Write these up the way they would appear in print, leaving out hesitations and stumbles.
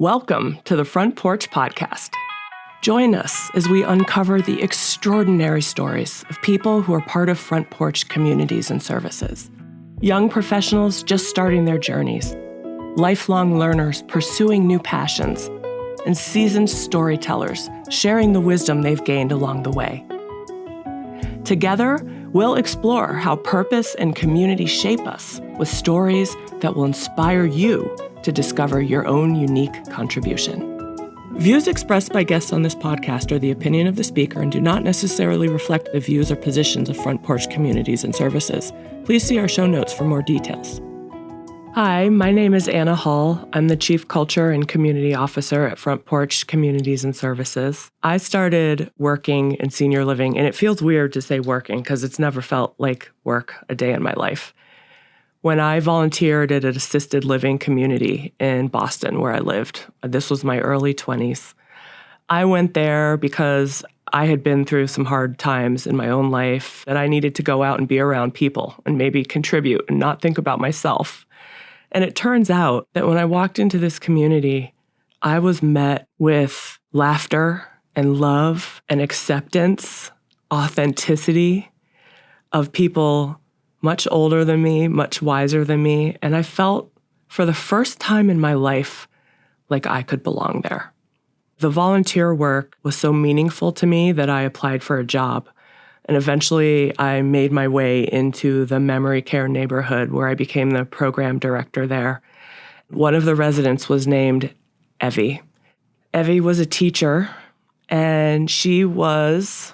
Welcome to the Front Porch Podcast. Join us as we uncover the extraordinary stories of people who are part of Front Porch communities and services. Young professionals just starting their journeys, lifelong learners pursuing new passions, and seasoned storytellers sharing the wisdom they've gained along the way. Together, we'll explore how purpose and community shape us with stories that will inspire you to discover your own unique contribution. Views expressed by guests on this podcast are the opinion of the speaker and do not necessarily reflect the views or positions of Front Porch communities and services. Please see our show notes for more details. Hi, my name is Anna Hall. I'm the Chief Culture and Community Officer at Front Porch Communities and Services. I started working in senior living, and it feels weird to say working because it's never felt like work a day in my life. When I volunteered at an assisted living community in Boston where I lived, this was my early 20s. I went there because I had been through some hard times in my own life that I needed to go out and be around people and maybe contribute and not think about myself. And it turns out that when I walked into this community, I was met with laughter and love and acceptance, authenticity of people much older than me, much wiser than me. And I felt for the first time in my life like I could belong there. The volunteer work was so meaningful to me that I applied for a job. And eventually I made my way into the memory care neighborhood where I became the program director there. One of the residents was named Evie. Evie was a teacher, and she was,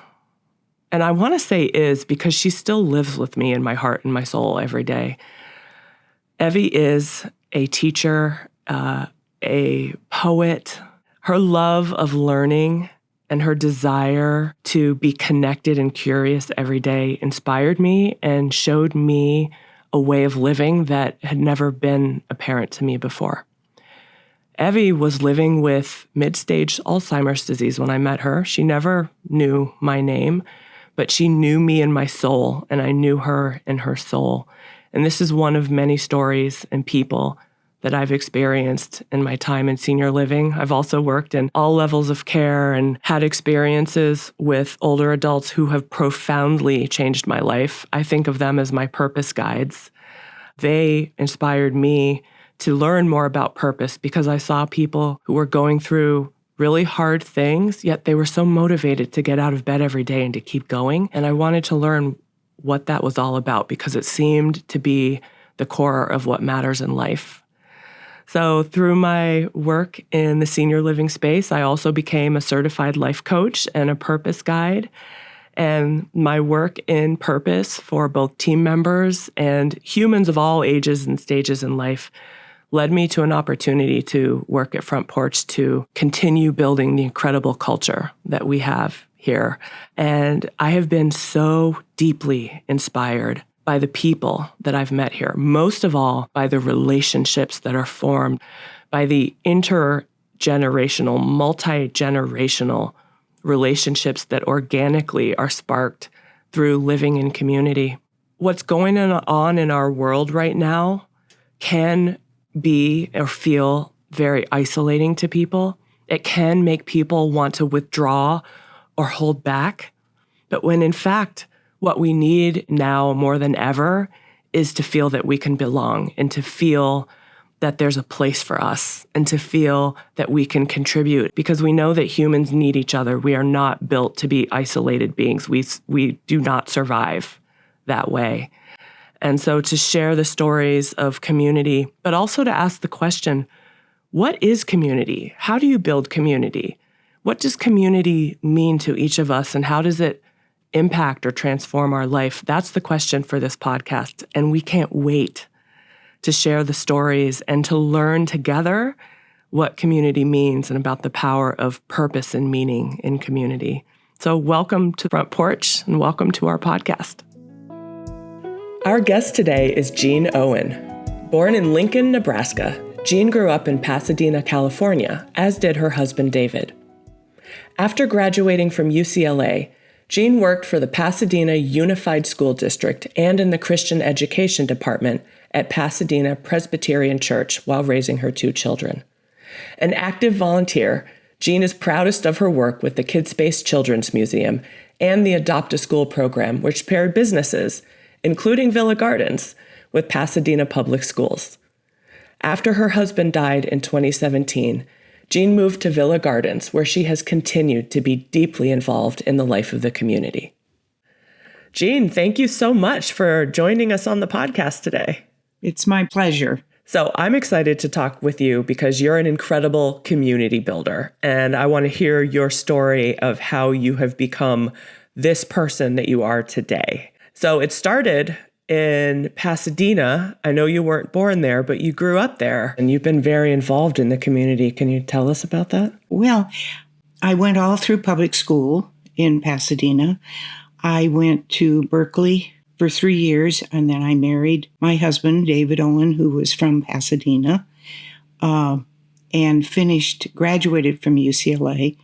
and I want to say is because she still lives with me in my heart and my soul every day. Evie is a teacher, a poet. Her love of learning and her desire to be connected and curious every day inspired me and showed me a way of living that had never been apparent to me before. Evie was living with mid-stage Alzheimer's disease when I met her. She never knew my name, but she knew me in my soul, and I knew her in her soul. And this is one of many stories and people that I've experienced in my time in senior living. I've also worked in all levels of care and had experiences with older adults who have profoundly changed my life. I think of them as my purpose guides. They inspired me to learn more about purpose because I saw people who were going through really hard things, yet they were so motivated to get out of bed every day and to keep going. And I wanted to learn what that was all about because it seemed to be the core of what matters in life. So through my work in the senior living space, I also became a certified life coach and a purpose guide. And my work in purpose for both team members and humans of all ages and stages in life led me to an opportunity to work at Front Porch to continue building the incredible culture that we have here. And I have been so deeply inspired by the people that I've met here, most of all by the relationships that are formed, by the intergenerational, multi-generational relationships that organically are sparked through living in community. What's going on in our world right now can be or feel very isolating to people. It can make people want to withdraw or hold back. But when in fact, what we need now more than ever is to feel that we can belong and to feel that there's a place for us and to feel that we can contribute because we know that humans need each other. We are not built to be isolated beings. We do not survive that way. And so to share the stories of community, but also to ask the question, what is community? How do you build community? What does community mean to each of us and how does it impact or transform our life? That's the question for this podcast. And we can't wait to share the stories and to learn together what community means and about the power of purpose and meaning in community. So welcome to Front Porch and welcome to our podcast. Our guest today is Jean Owen. Born in Lincoln, Nebraska, Jean grew up in Pasadena, California, as did her husband, David. After graduating from UCLA, Jean worked for the Pasadena Unified School District and in the Christian Education Department at Pasadena Presbyterian Church while raising her two children. An active volunteer, Jean is proudest of her work with the Kidspace Children's Museum and the Adopt a School program, which paired businesses, including Villa Gardens, with Pasadena Public Schools. After her husband died in 2017, Jean moved to Villa Gardens, where she has continued to be deeply involved in the life of the community. Jean, thank you so much for joining us on the podcast today. It's my pleasure. So I'm excited to talk with you because you're an incredible community builder, and I want to hear your story of how you have become this person that you are today. So it started in Pasadena. I know you weren't born there, but you grew up there, and you've been very involved in the community. Can you tell us about that? Well, I went all through public school in Pasadena. I went to Berkeley for 3 years, and then I married my husband, David Owen, who was from Pasadena, and graduated from UCLA,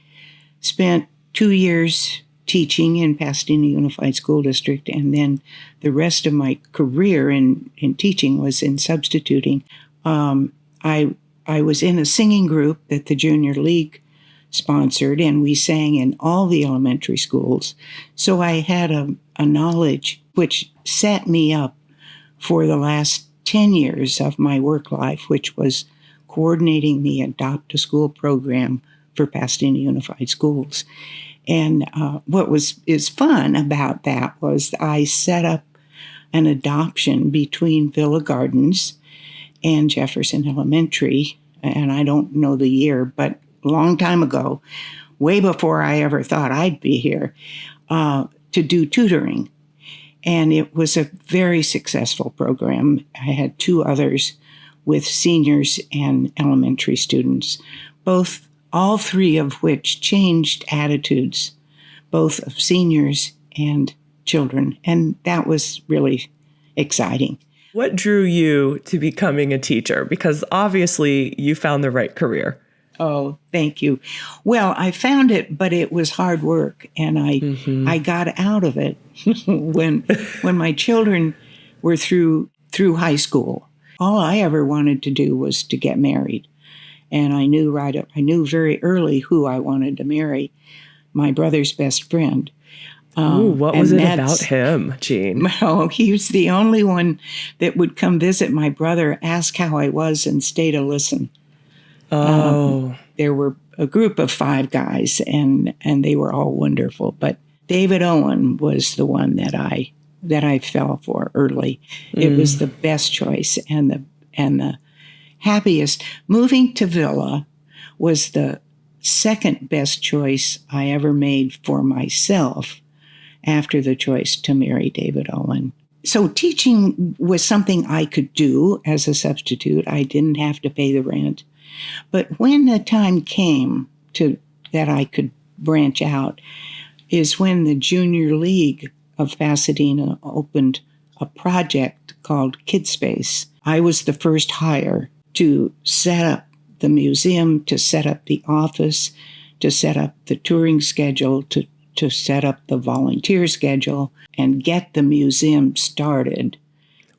spent 2 years teaching in Pasadena Unified School District, and then the rest of my career in teaching was in substituting. I was in a singing group that the Junior League sponsored, and we sang in all the elementary schools. So I had a knowledge which set me up for the last 10 years of my work life, which was coordinating the Adopt a School program for Pasadena Unified Schools. And what is fun about that was I set up an adoption between Villa Gardens and Jefferson Elementary, and I don't know the year, but a long time ago, way before I ever thought I'd be here, to do tutoring. And it was a very successful program. I had 2 others with seniors and elementary students, all 3 of which changed attitudes, both of seniors and children. And that was really exciting. What drew you to becoming a teacher? Because obviously you found the right career. Oh, thank you. Well, I found it, but it was hard work, and I got out of it when my children were through high school. All I ever wanted to do was to get married, and I knew very early who I wanted to marry, my brother's best friend. What was it about him, Jean? Oh, he was the only one that would come visit my brother, ask how I was, and stay to listen. There were a group of 5 guys, and they were all wonderful. But David Owen was the one that I fell for early. It was the best choice and the happiest. Moving to Villa was the second best choice I ever made for myself after the choice to marry David Owen. So teaching was something I could do as a substitute. I didn't have to pay the rent. But when the time came that I could branch out is when the Junior League of Pasadena opened a project called Kidspace. I was the first hire to set up the museum, to set up the office, to set up the touring schedule, to set up the volunteer schedule, and get the museum started.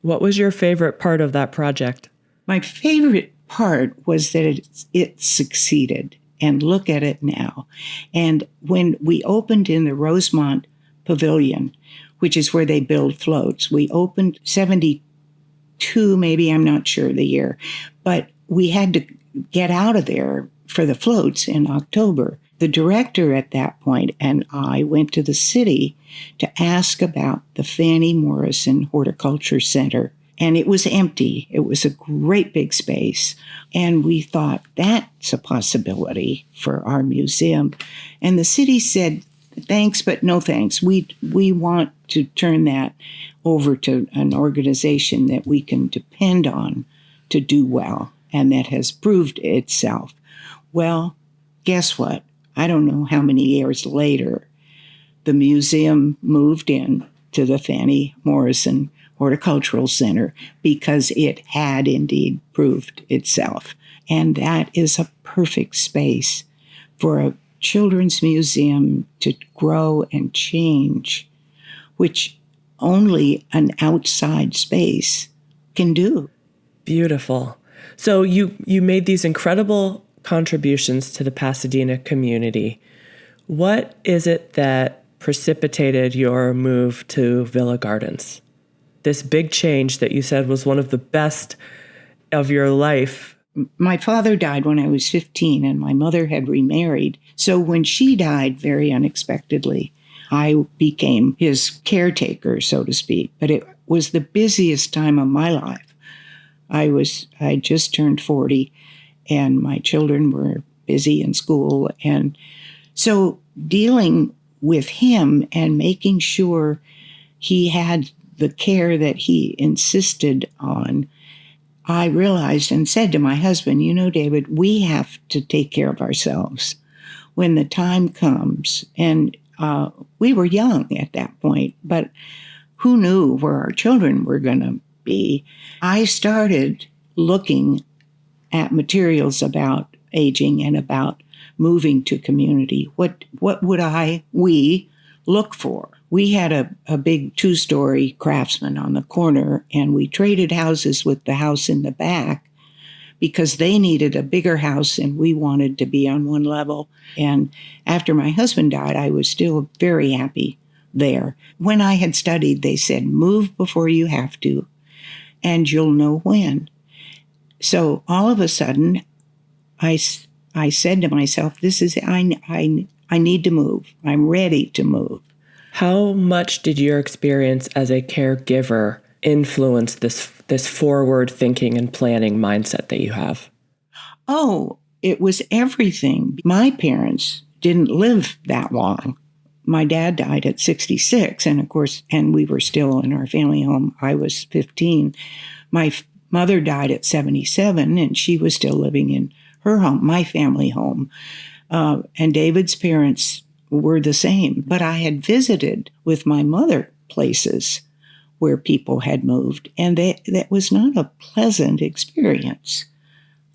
What was your favorite part of that project? My favorite part was that it succeeded, and look at it now. And when we opened in the Rosemont Pavilion, which is where they build floats, we opened 72, maybe, I'm not sure the year, but we had to get out of there for the floats in October. The director at that point and I went to the city to ask about the Fannie Morrison Horticulture Center. And it was empty. It was a great big space. And we thought, that's a possibility for our museum. And the city said, thanks, but no thanks. We want to turn that over to an organization that we can depend on to do well and that has proved itself. Well, guess what? I don't know how many years later, the museum moved in to the Fannie Morrison Horticultural Center because it had indeed proved itself. And that is a perfect space for a children's museum to grow and change, which only an outside space can do. Beautiful. So you made these incredible contributions to the Pasadena community. What is it that precipitated your move to Villa Gardens? This big change that you said was one of the best of your life. My father died when I was 15, and my mother had remarried. So when she died very unexpectedly, I became his caretaker, so to speak. But it was the busiest time of my life. I just turned 40, and my children were busy in school. And so dealing with him and making sure he had the care that he insisted on, I realized and said to my husband, David, we have to take care of ourselves when the time comes. And we were young at that point, but who knew where our children were going to be? I started looking at materials about aging and about moving to community. What would we look for? We had a big 2-story Craftsman on the corner, and we traded houses with the house in the back because they needed a bigger house and we wanted to be on one level. And after my husband died, I was still very happy there. When I had studied, they said, move before you have to, and you'll know when. So all of a sudden, I said to myself, I need to move. I'm ready to move. How much did your experience as a caregiver influence this forward thinking and planning mindset that you have? Oh, it was everything. My parents didn't live that long. My dad died at 66, and of course, and we were still in our family home. I was 15. My mother died at 77, and she was still living in her home, my family home. And David's parents were the same. But I had visited with my mother places where people had moved, and that was not a pleasant experience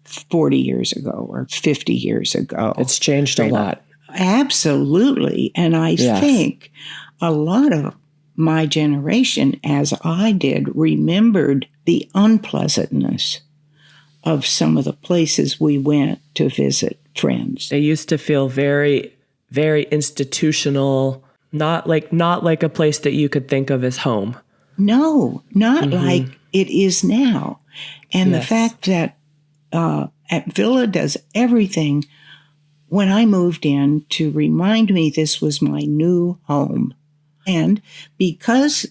40 years ago or 50 years ago. It's changed a lot. Absolutely. And I think a lot of my generation, as I did, remembered the unpleasantness of some of the places we went to visit friends. They used to feel very, very institutional, not like a place that you could think of as home. No, not like it is now. And the fact that at Villa does everything when I moved in to remind me this was my new home. And because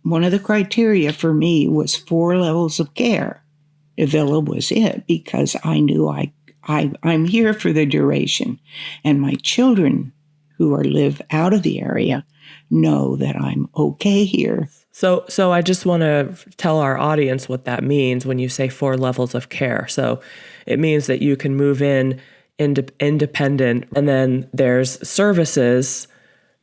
one of the criteria for me was 4 levels of care, Villa was it, because I knew I'm here for the duration. And my children who live out of the area know that I'm okay here. So I just want to tell our audience what that means when you say 4 levels of care. So it means that you can move in independent, and then there's services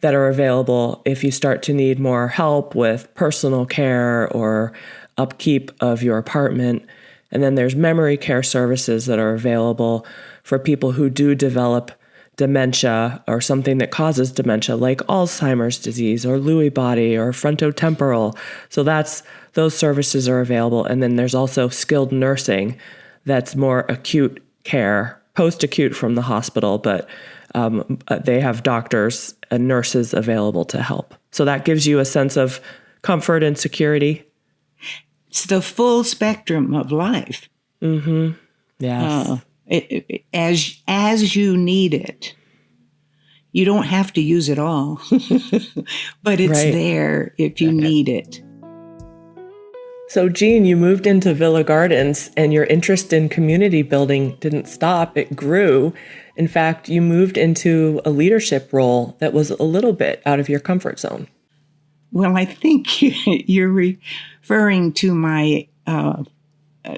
that are available if you start to need more help with personal care or upkeep of your apartment. And then there's memory care services that are available for people who do develop dementia or something that causes dementia, like Alzheimer's disease or Lewy body or frontotemporal. So those services are available. And then there's also skilled nursing that's more acute care, post-acute from the hospital, but they have doctors and nurses available to help. So that gives you a sense of comfort and security. It's the full spectrum of life. Mm-hmm. Yes. As you need it. You don't have to use it all, but it's there if you need it. So, Jean, you moved into Villa Gardens, and your interest in community building didn't stop. It grew. In fact, you moved into a leadership role that was a little bit out of your comfort zone. Well, I think you're referring to my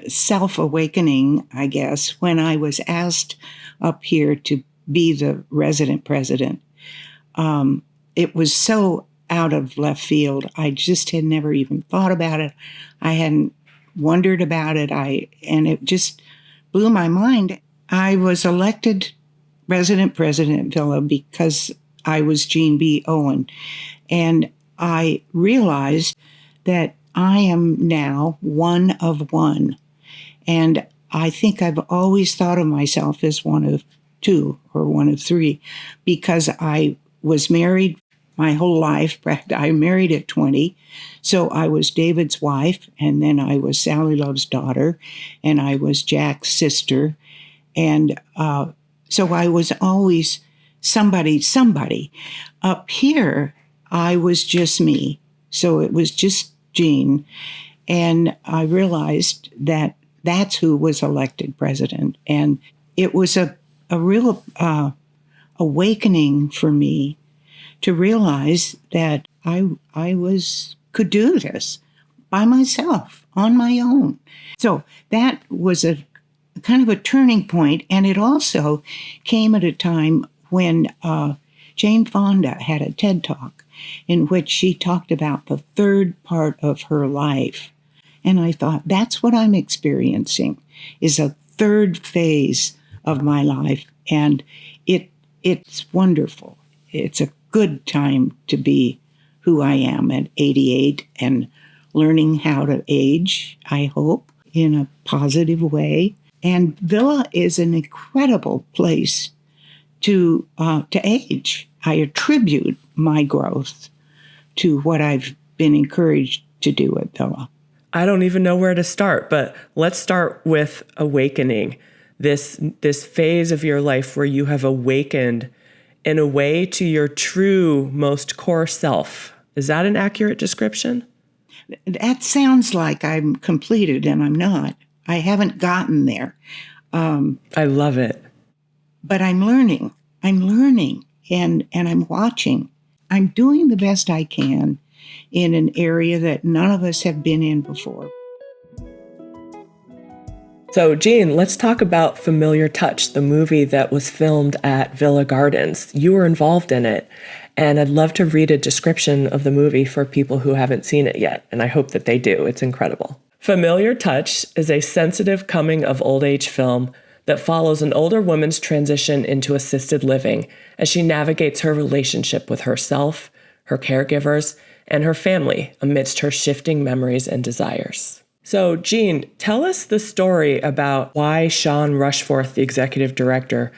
self-awakening, I guess, when I was asked up here to be the resident president. It was so out of left field. I just had never even thought about it. I hadn't wondered about it. And it just blew my mind. I was elected resident president Villa because I was Jean B. Owen. And I realized that I am now one of one. And I think I've always thought of myself as one of two or one of three because I was married my whole life. I married at 20. So I was David's wife, and then I was Sally Love's daughter, and I was Jack's sister. And so I was always somebody. Up here, I was just me. So it was just Jean. And I realized that that's who was elected president. And it was a real awakening for me to realize that I could do this by myself, on my own. So that was a kind of a turning point. And it also came at a time when Jane Fonda had a TED Talk in which she talked about the third part of her life. And I thought, that's what I'm experiencing, is a third phase of my life. And it's wonderful. It's a good time to be who I am at 88 and learning how to age, I hope, in a positive way. And Villa is an incredible place to age. I attribute my growth to what I've been encouraged to do at Villa. I don't even know where to start, but let's start with awakening. This phase of your life where you have awakened in a way to your true, most core self. Is that an accurate description? That sounds like I'm completed, and I'm not. I haven't gotten there. I love it. But I'm learning, and I'm watching. I'm doing the best I can in an area that none of us have been in before. So, Jean, let's talk about Familiar Touch, the movie that was filmed at Villa Gardens. You were involved in it, and I'd love to read a description of the movie for people who haven't seen it yet, and I hope that they do. It's incredible. Familiar Touch is a sensitive coming-of-old-age film that follows an older woman's transition into assisted living as she navigates her relationship with herself, her caregivers, and her family amidst her shifting memories and desires. So, Jean, tell us the story about why Sean Rushforth, the executive director,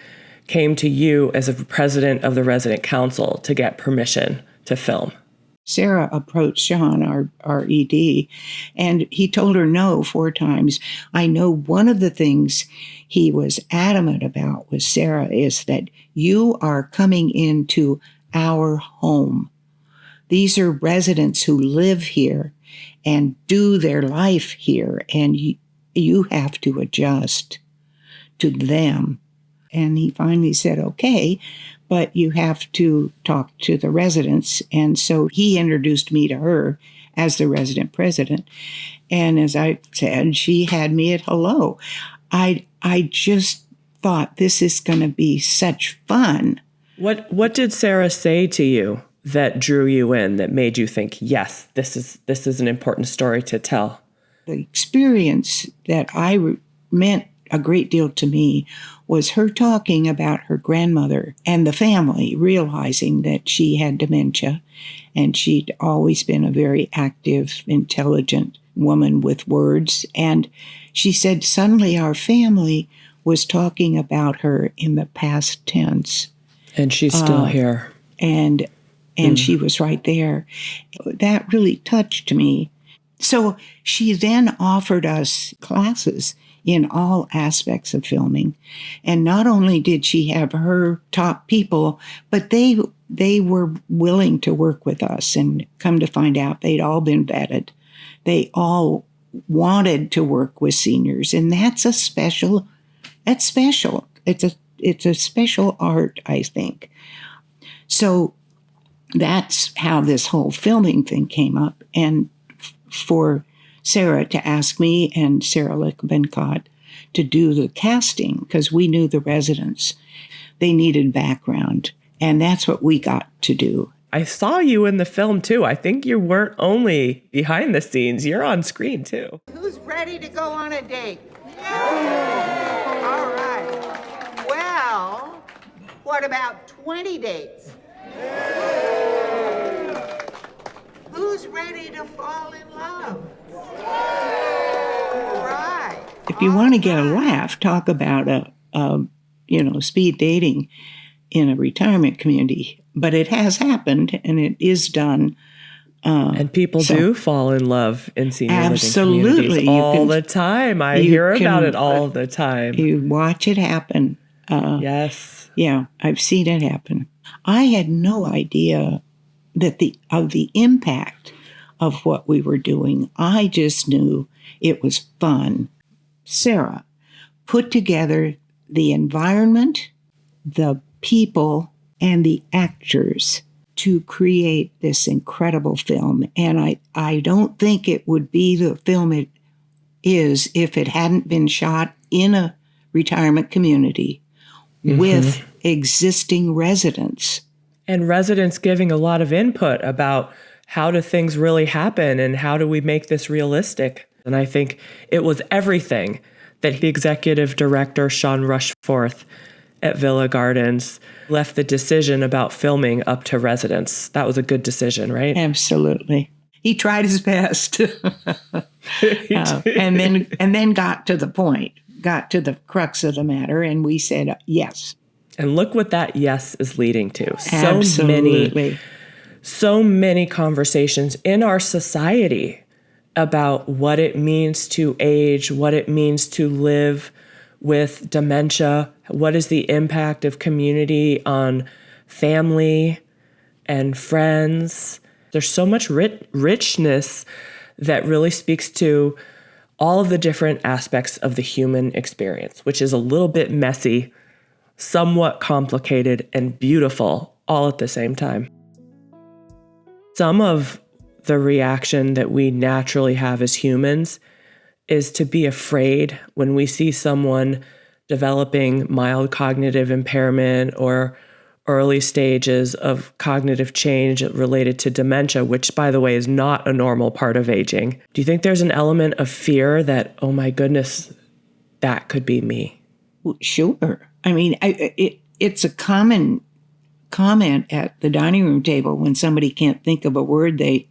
came to you as a president of the resident council to get permission to film. Sarah approached Sean, our ED, and he told her no 4 times. I know one of the things he was adamant about with Sarah is that you are coming into our home. These are residents who live here and do their life here, and you have to adjust to them. And he finally said, okay, but you have to talk to the residents. And so he introduced me to her as the resident president. And as I said, she had me at hello. I just thought, this is going to be such fun. What did Sarah say to you that drew you in, that made you think, yes, this is an important story to tell? The experience that meant a great deal to me was her talking about her grandmother and the family, realizing that she had dementia, and she'd always been a very active, intelligent woman with words. And she said suddenly our family was talking about her in the past tense. And she's still here. And she was right there. That really touched me. So she then offered us classes in all aspects of filming. And not only did she have her top people, but they were willing to work with us. And come to find out, they'd all been vetted. They all wanted to work with seniors. And that's special. It's a special art, I think. So that's how this whole filming thing came up. And for Sarah to ask me and Sarah Lick-Bencott to do the casting, because we knew the residents. They needed background, and that's what we got to do. I saw you in the film, too. I think you weren't only behind the scenes, you're on screen, too. Who's ready to go on a date? Yeah. All right. Well, what about 20 dates? Yeah. Who's ready to fall in love? Right. If if you want to get a laugh, talk about speed dating in a retirement community. But it has happened, and it is done. And people do fall in love in senior living communities all the time. I hear about it all the time. You watch it happen. Yes. Yeah, I've seen it happen. I had no idea that of the impact of what we were doing. I just knew it was fun. Sarah put together the environment, the people, and the actors to create this incredible film. And I don't think it would be the film it is if it hadn't been shot in a retirement community with existing residents. And residents giving a lot of input about how do things really happen and how do we make this realistic. And I think it was everything that the executive director, Sean Rushforth at Villa Gardens, left the decision about filming up to residents. That was a good decision, right? Absolutely. He tried his best. And then got to the point, got to the crux of the matter, and we said yes. And look what that yes is leading to. Absolutely. So many conversations in our society about what it means to age, what it means to live with dementia, what is the impact of community on family and friends. There's so much richness that really speaks to all of the different aspects of the human experience, which is a little bit messy, somewhat complicated, and beautiful all at the same time. Some of the reaction that we naturally have as humans is to be afraid when we see someone developing mild cognitive impairment or early stages of cognitive change related to dementia, which, by the way, is not a normal part of aging. Do you think there's an element of fear that, oh my goodness, that could be me? Sure. I mean, it's a common comment at the dining room table when somebody can't think of a word, they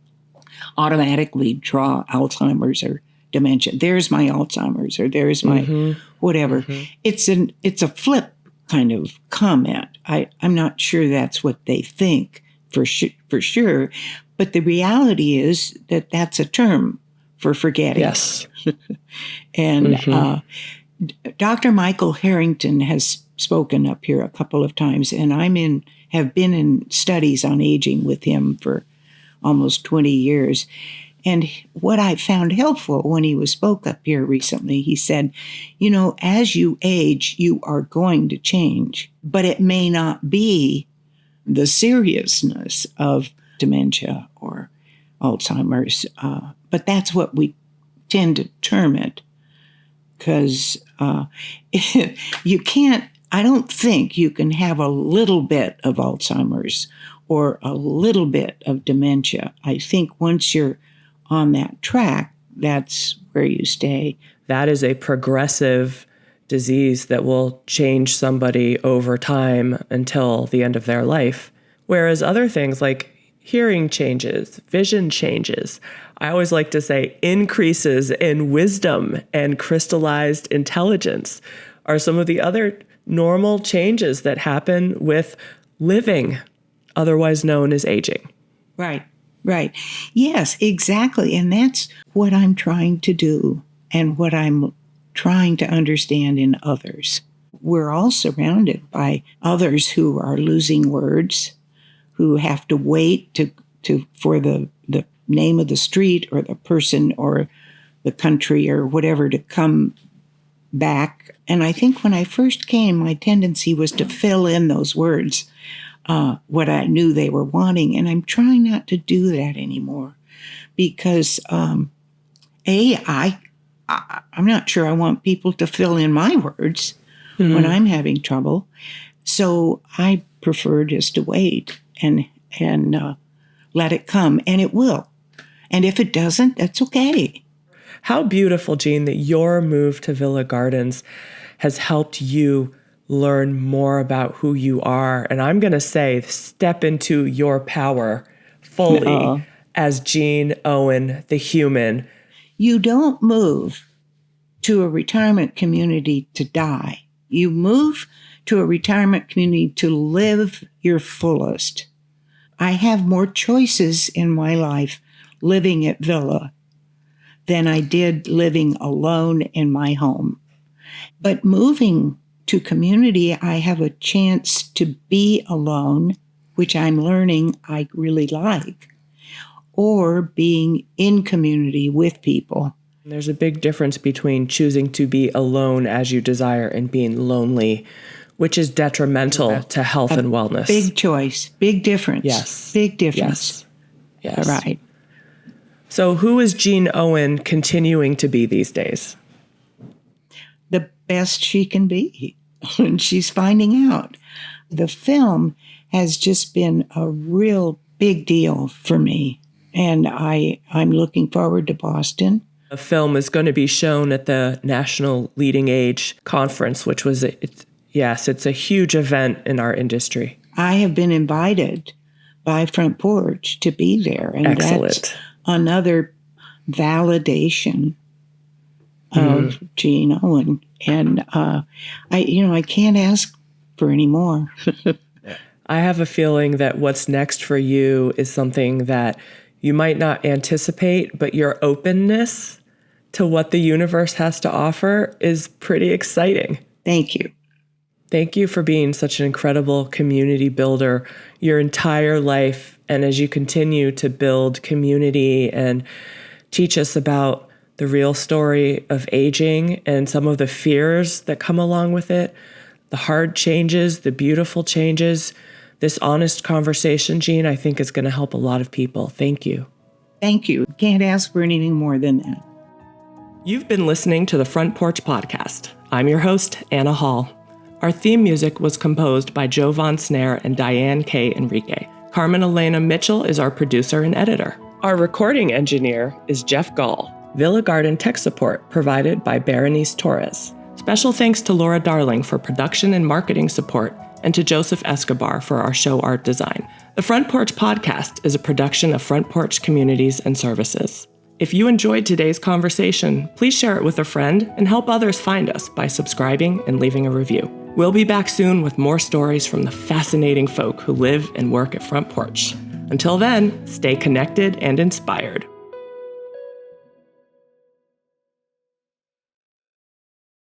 automatically draw Alzheimer's or dementia. There's my Alzheimer's, or there's my whatever. It's a flip kind of comment. I'm not sure that's what they think for sure, but the reality is that that's a term for forgetting. Yes. And Dr. Michael Harrington has spoken up here a couple of times, and have been in studies on aging with him for almost 20 years. And what I found helpful when he spoke up here recently, he said, as you age, you are going to change, but it may not be the seriousness of dementia or Alzheimer's, but that's what we tend to term it, because I don't think you can have a little bit of Alzheimer's or a little bit of dementia. I think once you're on that track, that's where you stay. That is a progressive disease that will change somebody over time until the end of their life. Whereas other things like hearing changes, vision changes, I always like to say increases in wisdom and crystallized intelligence are some of the other normal changes that happen with living, otherwise known as aging. Right. Yes, exactly. And that's what I'm trying to do and what I'm trying to understand in others. We're all surrounded by others who are losing words, who have to wait for the name of the street or the person or the country or whatever to come back. And I think when I first came, my tendency was to fill in those words, what I knew they were wanting. And I'm trying not to do that anymore because, I'm not sure I want people to fill in my words when I'm having trouble. So I prefer just to wait and let it come, and it will. And if it doesn't, that's okay. How beautiful, Jean, that your move to Villa Gardens has helped you learn more about who you are. And I'm going to say, step into your power fully as Jean Owen, the human. You don't move to a retirement community to die. You move to a retirement community to live your fullest. I have more choices in my life living at Villa than I did living alone in my home. But moving to community, I have a chance to be alone, which I'm learning I really like, or being in community with people. There's a big difference between choosing to be alone as you desire and being lonely, which is detrimental to health and wellness. Big choice, big difference. Yes. Big difference. Yes. Right. So who is Jean Owen continuing to be these days? The best she can be, and she's finding out. The film has just been a real big deal for me, and I'm looking forward to Boston. The film is going to be shown at the National LeadingAge conference, which was, it's a huge event in our industry. I have been invited by Front Porch to be there, and Excellent. That's another validation of Jean Owen. And I can't ask for any more. I have a feeling that what's next for you is something that you might not anticipate, but your openness to what the universe has to offer is pretty exciting. Thank you. Thank you for being such an incredible community builder your entire life. And as you continue to build community and teach us about the real story of aging and some of the fears that come along with it, the hard changes, the beautiful changes, this honest conversation, Jean, I think is going to help a lot of people. Thank you. Thank you. Can't ask for anything more than that. You've been listening to the Front Porch Podcast. I'm your host, Anna Hall. Our theme music was composed by Joe Von Snare and Diane K. Enrique. Carmen Elena Mitchell is our producer and editor. Our recording engineer is Jeff Gall. Villa Garden tech support provided by Berenice Torres. Special thanks to Laura Darling for production and marketing support, and to Joseph Escobar for our show art design. The Front Porch Podcast is a production of Front Porch Communities and Services. If you enjoyed today's conversation, please share it with a friend and help others find us by subscribing and leaving a review. We'll be back soon with more stories from the fascinating folk who live and work at Front Porch. Until then, stay connected and inspired.